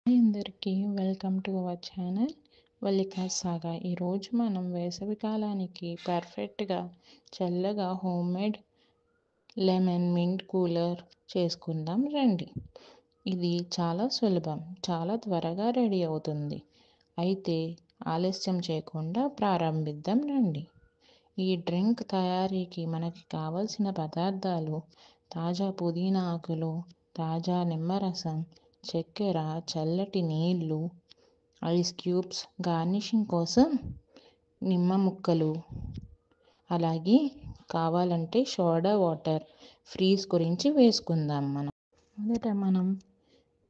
Hi అందరికీ welcome to our channel వల్లికా సాగా. ఈరోజు మనం వేసవి కాలానికి పర్ఫెక్ట్గా చల్లగా హోమ్మేడ్ లెమన్ మింట్ కూలర్ చేసుకుందాం రండి. ఇది చాలా సులభం, చాలా త్వరగా రెడీ అవుతుంది. అయితే ఆలస్యం చేయకుండా ప్రారంభిద్దాం రండి. ఈ డ్రింక్ తయారీకి మనకి కావలసిన పదార్థాలు: తాజా పుదీనా ఆకులు, తాజా నిమ్మరసం, చక్కెర, చల్లటి నీళ్ళు, ఐస్ క్యూబ్స్, గార్నిషింగ్ కోసం నిమ్మ ముక్కలు, అలాగే కావాలంటే సోడా వాటర్. ఫ్రీజ్ గురించి వేసుకుందాం. మొదట మనం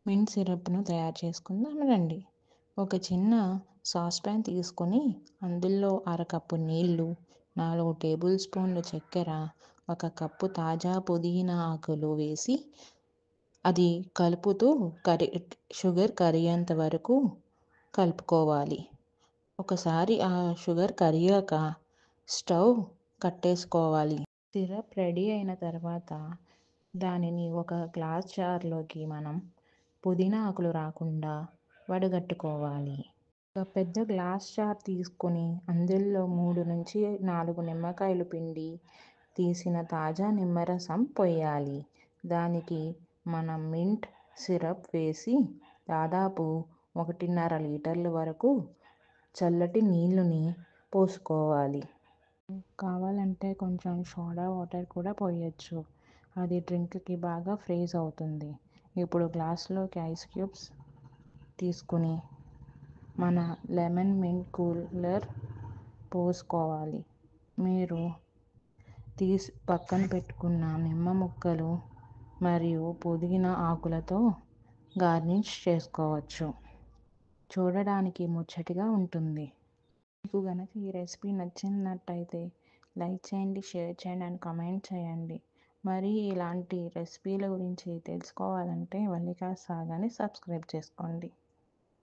మింట్ సిరప్ను తయారు చేసుకుందాం రండి. ఒక చిన్న సాస్పాన్ తీసుకొని అందులో అరకప్పు నీళ్ళు, 4 టేబుల్ స్పూన్లు చక్కెర, 1 కప్పు తాజా పుదీనా ఆకులు వేసి అది కలుపుతూ షుగర్ కరిగేంత వరకు కలుపుకోవాలి. ఒకసారి ఆ షుగర్ కరిగాక స్టవ్ కట్టేసుకోవాలి. సిరప్ రెడీ అయిన తర్వాత దానిని ఒక గ్లాస్ జార్లోకి మనం పుదీనా ఆకులు రాకుండా వడగట్టుకోవాలి. ఒక పెద్ద గ్లాస్ జార్ తీసుకొని అందులో 3 నుంచి 4 నిమ్మకాయలు పిండి తీసిన తాజా నిమ్మరసం పోయాలి. దానికి మనం మింట్ సిరప్ వేసి దాదాపు 1.5 లీటర్ల వరకు చల్లటి నీళ్ళని పోసుకోవాలి. కావాలంటే కొంచెం సోడా వాటర్ కూడా పోయొచ్చు. అది డ్రింక్కి బాగా ఫ్రీజ్ అవుతుంది. ఇప్పుడు గ్లాస్లోకి ఐస్ క్యూబ్స్ తీసుకుని మన లెమన్ మింట్ కూలర్ పోసుకోవాలి. మీరు తీసి పక్కన పెట్టుకున్న నిమ్మ ముక్కలు మరియు పుదీనా ఆకులతో గార్నిష్ చేసుకోవచ్చు. చూడడానికి ముచ్చటగా ఉంటుంది. మీకు గనక ఈ రెసిపీ నచ్చినట్టయితే లైక్ చేయండి, షేర్ చేయండి అండ్ కామెంట్ చేయండి. మరి ఇలాంటి రెసిపీల గురించి తెలుసుకోవాలంటే వల్లికా సాగాని సబ్స్క్రైబ్ చేసుకోండి.